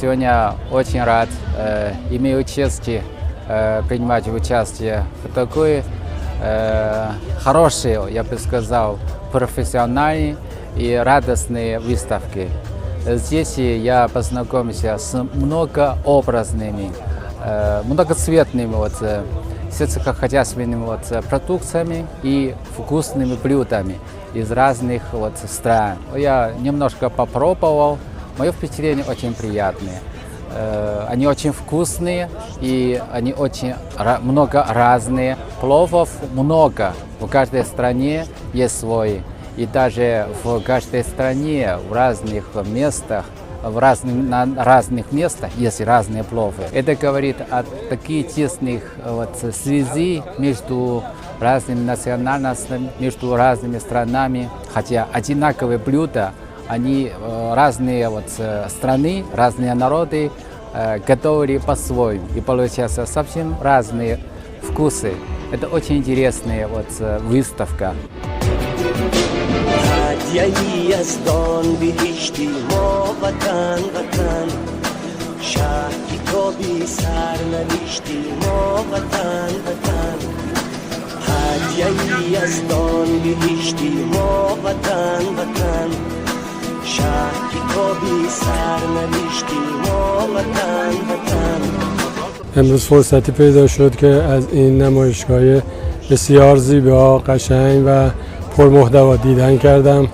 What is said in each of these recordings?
Сегодня очень рад, имею честь принимать участие в такой хорошей, я бы сказал, профессиональной и радостной выставке. Здесь я познакомился с многообразными, многоцветными сельскохозяйственными продукциями и вкусными блюдами из разных стран. Я немножко попробовал, мое впечатление очень приятное. Они очень вкусные и они очень много разные. Пловов много, в каждой стране есть свой. И даже в каждой стране, в разных местах, на разных местах есть разные пловы. Это говорит о таких тесных связи между разными национальностями, между разными странами. Хотя одинаковые блюда, они разные страны, разные народы готовили по-своему. И получается совсем разные вкусы. Это очень интересная выставка. هدیه‌ای از دان بهشتی ما وطن وطن شهری تو بی سرنوشتی ما وطن وطن هدیه‌ای از دان بهشتی ما وطن وطن شهری تو بی سرنوشتی ما وطن وطن. امروز فرصتی پیدا شد که از این نمایشگاه بسیار زیبا، قشنگ و پرمحتوا دیدن کردم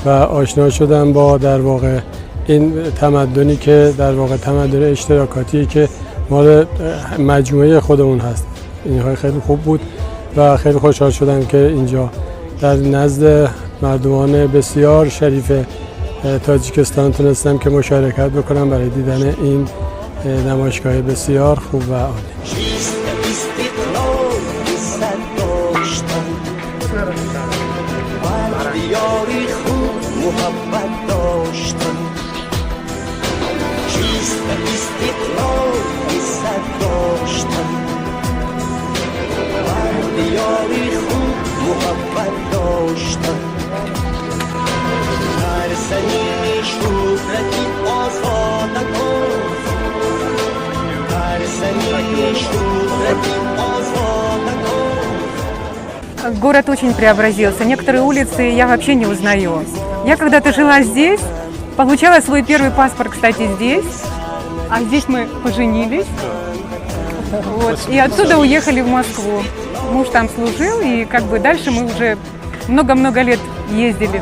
و آشنا شدم با در واقع این تمدنی که در واقع تمدن اشتراکاتی که مال مجموعه خودمون هست. اینها خیلی خوب بود و خیلی خوشحال شدم که اینجا در نزد مردمان بسیار شریف تاجیکستان تونستم که مشارکت بکنم برای دیدن این نمایشگاه بسیار خوب و عالی. یاری خوب محبت داشتن چیست استقلال عزت داشتن یاری خوب محبت داشتن ترسنی شهرتی آزادگان ترسنی شهرتی آزادگان. Город очень преобразился. Некоторые улицы я вообще не узнаю. Я когда-то жила здесь, получала свой первый паспорт, кстати, здесь. А здесь мы поженились. Вот. И отсюда уехали в Москву. Муж там служил, и как бы дальше мы уже много-много лет ездили.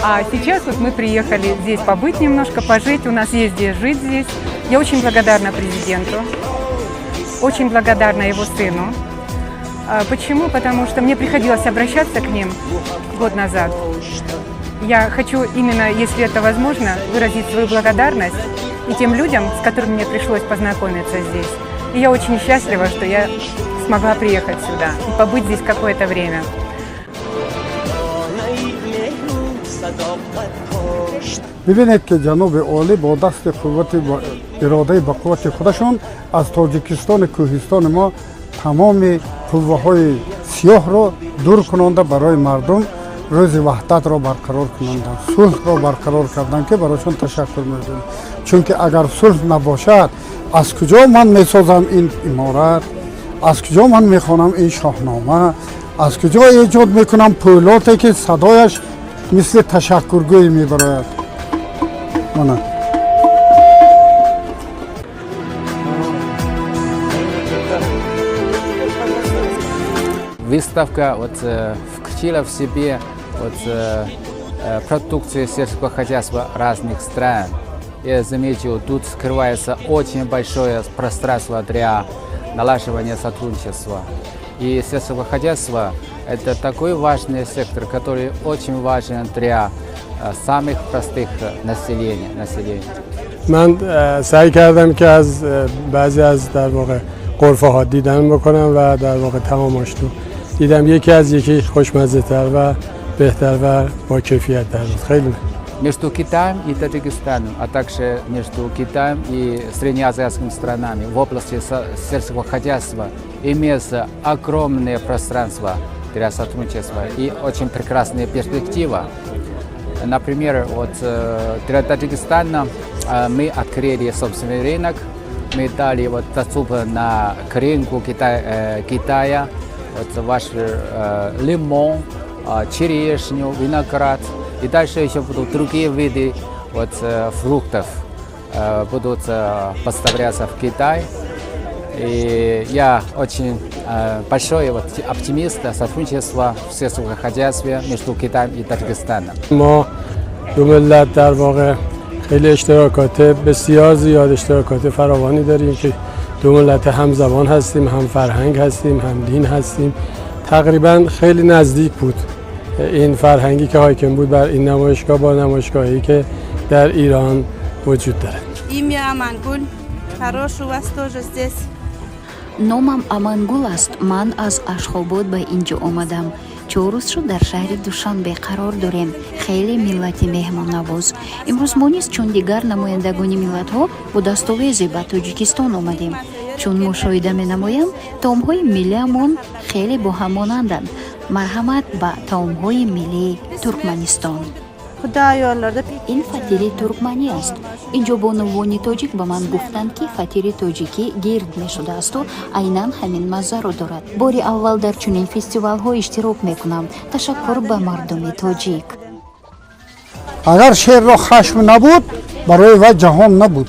А сейчас вот мы приехали здесь побыть немножко, пожить. У нас есть где жить здесь. Я очень благодарна президенту, очень благодарна его сыну. Почему? Потому что мне приходилось обращаться к ним год назад. Я хочу именно, если это возможно, выразить свою благодарность и тем людям, с которыми мне пришлось познакомиться здесь. И я очень счастлива, что я смогла приехать сюда и побыть здесь какое-то время. ببینید که جناب عالی با دست قوت و اراده با قوت خودشون از تاجیکستان کوهستان ما تمام قوه‌های سیاه را دور کننده برای مردم روز وحدت را برقرار کننده، صلح را برقرار کردن که برایشون تشکر می‌کنم. چون که اگر صلح نباشد از کجا من میسازم این عمارت، از کجا من میخوانم این شاهنامه، از کجا ایجاد میکنم پولاتی که صدایش مثل تشکرگوی میبراید. Выставка включила в себе продукцию сельского хозяйства разных стран. Я заметил, тут скрывается очень большое пространство для налаживания сотрудничества. И сельское хозяйство – это такой важный сектор, который очень важен для самых простых населения. من سعی کردم که از بعضی از در واقع غرفه ها دیدن بکنم و در واقع تمامش رو دیدم. یکی خوشمزه تر و بهتر و با کیفیت تر بود. خیلی Между Китаем и Таджикистаном, а также между Китаем и среднеазиатскими странами в области сельского хозяйства имеется огромное пространство для сотрудничества и очень прекрасная перспектива. Например, для Таджикистана мы открыли собственный рынок, мы дали вот доступ к рынку Китая, вот ваш лимон, черешню, виноград. И дальше еще будут другие виды вот, фруктов будут поставляться в Китай. И я очень большой вот, оптимист сотрудничества в сельском хозяйстве между Китаем и Таджикистаном. ما دو ملت در واقع خیلی اشتراکات بسیار زیاد اشتراکات فراوانی داریم که دو ملت هم زبان هستیم، هم فرهنگ هستیم، هم دین هستیم. تقریبا خیلی نزدیک بود این فرهنگی که حاکم بود بر این نمایشگاه با نمایشگاهی که در ایران وجود داره. Имя Амангуль. Хороший у вас тоже здесь. номам Амангул аст. Ман аз Ашхобод ба инҷо омадам. 4 рӯз шуд дар шаҳри Душанбе қарор дорем. Хеле миллати меҳмоннавоз. Имрӯз мо низ чун дигар намояндагони миллатҳо бо дастовезе ба Тоҷикистон омадем. Чун мушоҳида менамоям, таомҳои миллиамон хеле боҳамонанданд. Марҳамат ба таомҳои миллии Туркманистон. ин фатири туркманӣ аст. инҷо бонувони тоҷик ба ман гуфтанд ки фатири тоҷикӣ гирд мешудаасту айнан ҳамин маззаро дорад. бори аввал дар чунин фестивалҳо иштирок мекунам. ташаккур ба мардуми тоҷик. агар шеърро хашм набуд барои вай ҷаҳон набуд.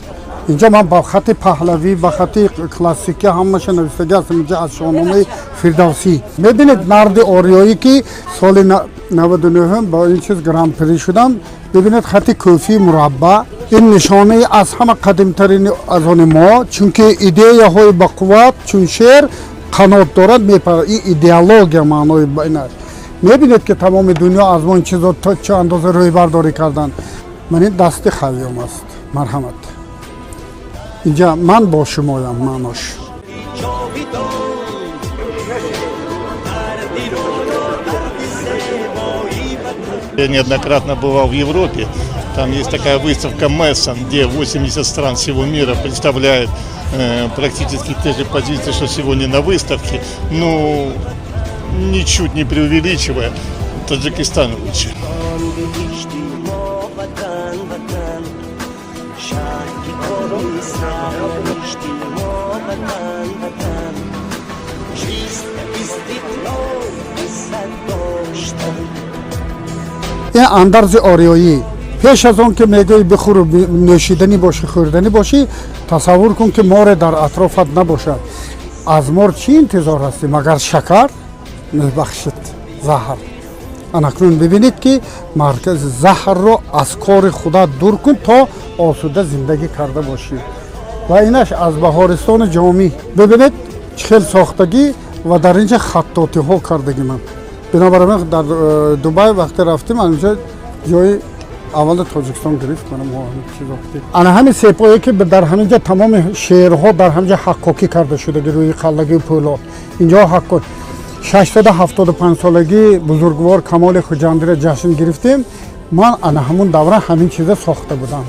инҷо ман ба хати паҳлавӣ ба хати классикӣ ҳамаша навистагӣ ҳастам. инҷо аз шоҳномаи фирдавсӣ мебинед марди ориёӣ ки соли 99 ба ин чиз гран-при шудам. бибинед хати кӯфии мурабба. ин нишонаи аз ҳама қадимтарини аз они мо, чунки идеяҳои бақувват чун шеър қанот дорад мепарад. ин идеология маънои байнад. мебинед ки тамоми дунё аз мо ин чизо то чӣ андоза рӯйбардорӣ карданд. ман ин дасти хавём аст. марҳамат. اینجا من با شمایم معناش. Я неоднократно бывал в Европе. Там есть такая выставка Мессон, где 80 стран всего мира представляют практически те же позиции, что сегодня на выставке. Ну, ничуть не преувеличивая, Таджикистан лучше. این اندرز آریایی پیش از اون که میگوی بخور و نوشیدنی باشی خوردنی باشی تصور کن که مار در اطرافت نباشد. از مار چی انتظار هستی مگر شکر میبخشد زهر. اناکنون ببینید که مرکز زهر رو از کار خدا دور کن تا آسوده زندگی کرده باشی. و اینش از بهارستان جامی ببینید چخیل ساختگی و در اینجا خطاطی ها کردگی من. بنابراین در دبی وقتی رفتیم اینجا جای اول تاجیکستان گرفت منم چیز وقتی. انا همین سپاهی که در همینجا تمام شهرها در همینجا حقاقی کرده شده روی قلعه پولاد. اینجا حقاقی 675 سالگی بزرگوار کمال خوجندی را جشن گرفتیم. من انا همون دوره همین چیزا ساخته بودم.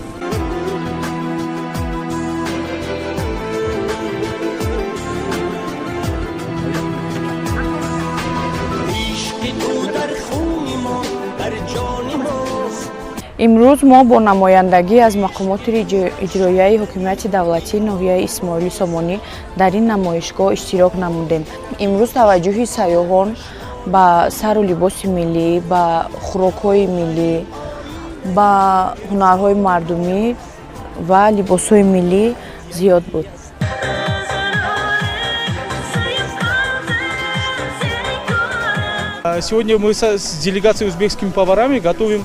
имрӯз мо бо намояндагӣ аз мақомоти иҷроияи ҳокимияти давлатии ноҳияи исмоили сомонӣ дар ин намоишгоҳ иштирок намудем. имрӯз таваҷҷӯҳи сайёҳон ба сару либоси миллӣ, ба хӯрокҳои миллӣ, ба ҳунарҳои мардумӣ ва либосҳои миллӣ зиёд буд. Сегодня мы с делегацией узбекскими поварами готовим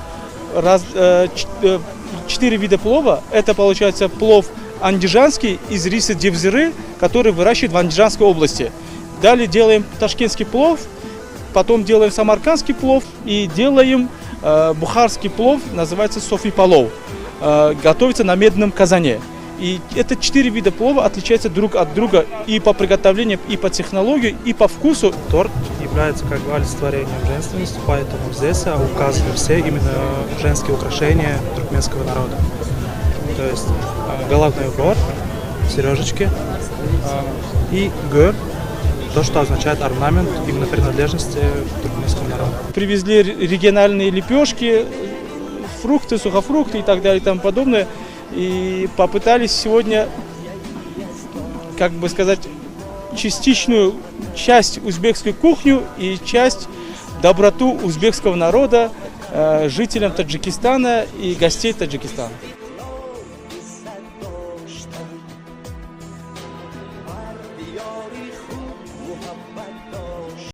4 вида плова. Это получается плов андижанский из риса девзиры, который выращивают в Андижанской области. Далее делаем ташкентский плов, потом делаем самаркандский плов и делаем бухарский плов, называется софи палов. Готовится на медном казане. И это 4 вида плова отличаются друг от друга и по приготовлению, и по технологии, и по вкусу. Торт является как бы олицетворением женственности, поэтому здесь указаны все именно женские украшения туркменского народа. То есть головной убор, сережечки и гör, то, что означает орнамент именно принадлежности к туркменскому народу. Привезли региональные лепешки, фрукты, сухофрукты и так далее и тому подобное. и попытались сегодня, как бы сказать, частичную часть узбекской кухни и часть доброту узбекского народа жителям Таджикистана и гостей Таджикистана. دیاری خوب محبت